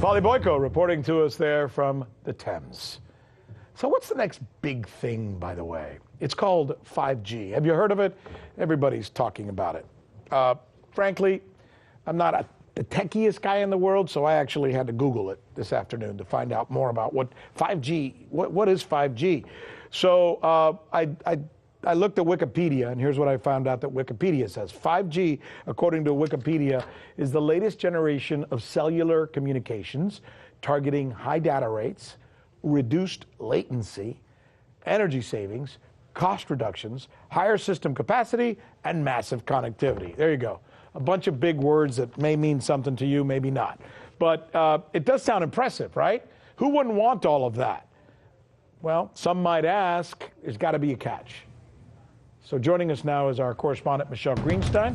Polly Boyko reporting to us there from the Thames. So what's the next big thing, by the way? It's called 5G. Have you heard of it? Everybody's talking about it. Frankly, I'm not the techiest guy in the world, so I actually had to Google it this afternoon to find out more about what 5G, what is 5G? So I looked at Wikipedia, and here's what I found out that Wikipedia says. 5G, according to Wikipedia, is the latest generation of cellular communications targeting high data rates, reduced latency, energy savings, cost reductions, higher system capacity, and massive connectivity. There you go. A bunch of big words that may mean something to you, maybe not. But it does sound impressive, right? Who wouldn't want all of that? Well, some might ask, there's got to be a catch. So joining us now is our correspondent, Michelle Greenstein,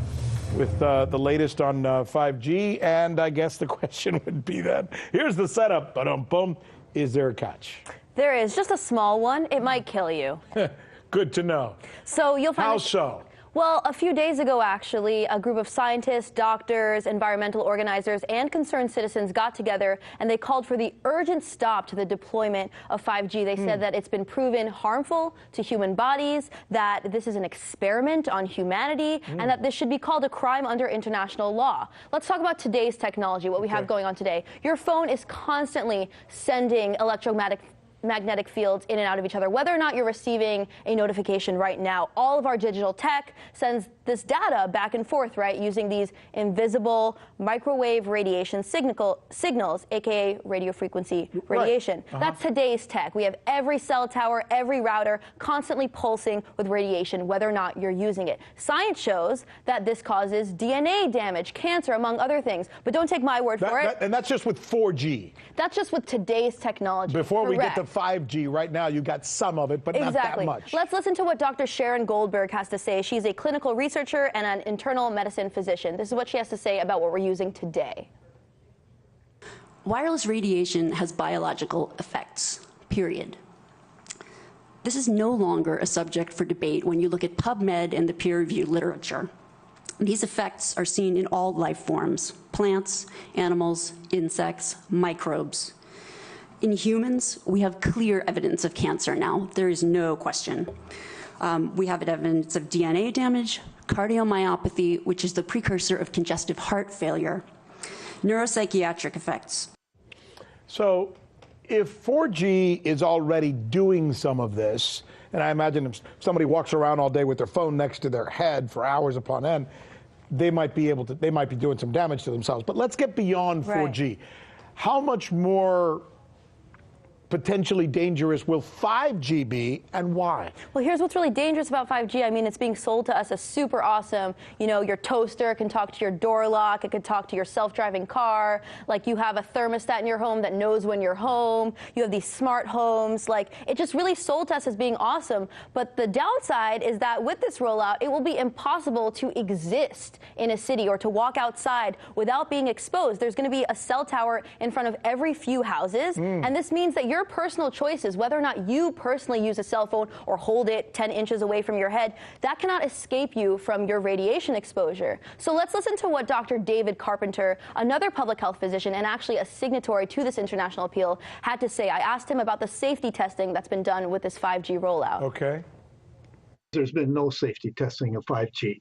with the latest on 5G. And I guess the question would be then, here's the setup, ba-dum-bum, is there a catch? There is, just a small one. It might kill you. Good to know. So you'll find How so? Well, a few days ago, actually, a group of scientists, doctors, environmental organizers, and concerned citizens got together and they called for the urgent stop to the deployment of 5G. They said that it's been proven harmful to human bodies, that this is an experiment on humanity, and that this should be called a crime under international law. Let's talk about today's technology, what we have going on today. Your phone is constantly sending magnetic fields in and out of each other. Whether or not you're receiving a notification right now, all of our digital tech sends this data back and forth, right, using these invisible microwave radiation signals, aka radio frequency radiation. Right. That's today's tech. We have every cell tower, every router constantly pulsing with radiation, whether or not you're using it. Science shows that this causes DNA damage, cancer, among other things. But don't take my word for it. And that's just with 4G. That's just with today's technology. Before we get to 5G, right now you got some of it, but not that much. Let's listen to what Dr. Sharon Goldberg has to say. She's a clinical researcher and an internal medicine physician. This is what she has to say about what we're using today. Wireless radiation has biological effects, period. This is no longer a subject for debate when you look at PubMed and the peer-reviewed literature. These effects are seen in all life forms: plants, animals, insects, microbes. In humans, we have clear evidence of cancer now. There is no question. We have evidence of DNA damage, cardiomyopathy, which is the precursor of congestive heart failure, neuropsychiatric effects. So if 4G is already doing some of this, and I imagine if somebody walks around all day with their phone next to their head for hours upon end, they might be doing some damage to themselves. But let's get beyond 4G. How much more potentially dangerous will 5G be, and why? Well, here's what's really dangerous about 5G. I mean, it's being sold to us as super awesome. You know, your toaster can talk to your door lock. It can talk to your self-driving car. Like, you have a thermostat in your home that knows when you're home. You have these smart homes. Like, it just really sold to us as being awesome. But the downside is that with this rollout, it will be impossible to exist in a city or to walk outside without being exposed. There's going to be a cell tower in front of every few houses. And this means that your personal choices, whether or not you personally use a cell phone or hold it 10 inches away from your head, that cannot escape you from your radiation exposure. So let's listen to what Dr. David Carpenter, another public health physician and actually a signatory to this international appeal, had to say. I asked him about the safety testing that's been done with this 5G rollout. Okay. There's been no safety testing of 5G.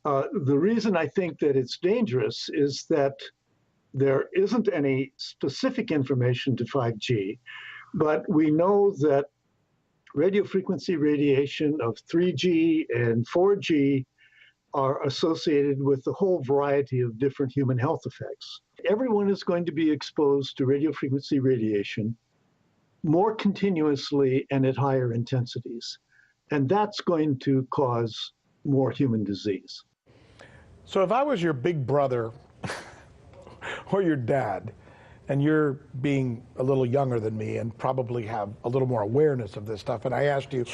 The reason I think that it's dangerous is that there isn't any specific information to 5G, but we know that radio frequency radiation of 3G and 4G are associated with a whole variety of different human health effects. Everyone is going to be exposed to radio frequency radiation more continuously and at higher intensities, and that's going to cause more human disease. So if I was your big brother or your dad, and you're being a little younger than me and probably have a little more awareness of this stuff, and I asked you,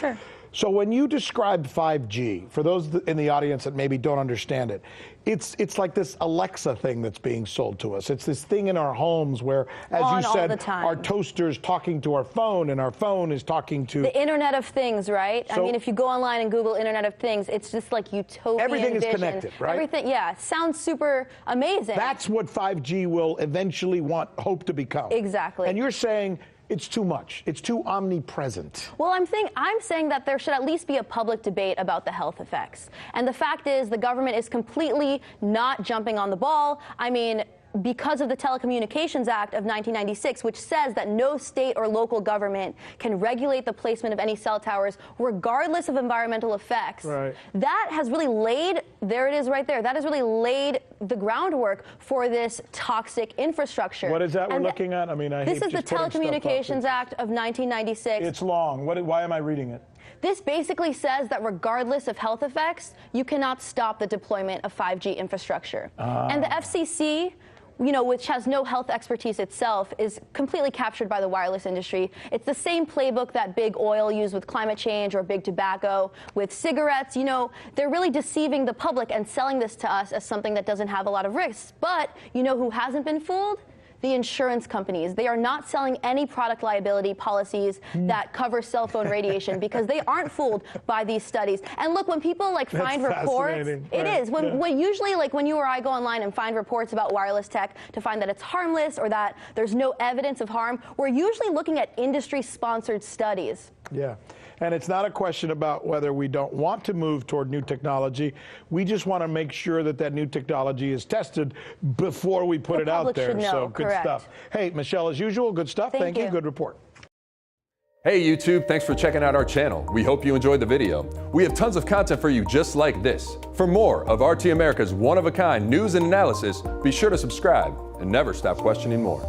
So when you describe 5G, for those in the audience that maybe don't understand it, it's like this Alexa thing that's being sold to us. It's this thing in our homes where, as you said, our toaster's talking to our phone and our phone is talking to... The Internet of Things, right? So, I mean, if you go online and Google Internet of Things, it's just like utopian Everything is vision. connected, right? Everything, yeah. Sounds super amazing. That's what 5G will eventually hope to become. Exactly. And you're saying... it's too much. It's too omnipresent. Well, I'm saying that there should at least be a public debate about the health effects. And the fact is, the government is completely not jumping on the ball. I mean, because of the Telecommunications Act of 1996, which says that no state or local government can regulate the placement of any cell towers regardless of environmental effects. Right. That has really laid, there it is right there, that has really laid the groundwork for this toxic infrastructure. What is that we're looking at? I mean, I hate This is the Telecommunications Act of 1996. It's long. Why am I reading it? This basically says that regardless of health effects, you cannot stop the deployment of 5G infrastructure. And the FCC, which has no health expertise itself, is completely captured by the wireless industry. It's the same playbook that big oil used with climate change or big tobacco with cigarettes. They're really deceiving the public and selling this to us as something that doesn't have a lot of risks. But who hasn't been fooled? The insurance companies. They are not selling any product liability policies that cover cell phone radiation because they aren't fooled by these studies. And look, when people find reports, it is. When usually when you or I go online and find reports about wireless tech to find that it's harmless or that there's no evidence of harm, we're usually looking at industry-sponsored studies. Yeah. And it's not a question about whether we don't want to move toward new technology. We just want to make sure that that new technology is tested before we put it out there. So good stuff. Hey, Michelle, as usual, good stuff. Thank you. Good report. Hey YouTube, thanks for checking out our channel. We hope you enjoyed the video. We have tons of content for you just like this. For more of RT America's one-of-a-kind news and analysis, be sure to subscribe and never stop questioning more.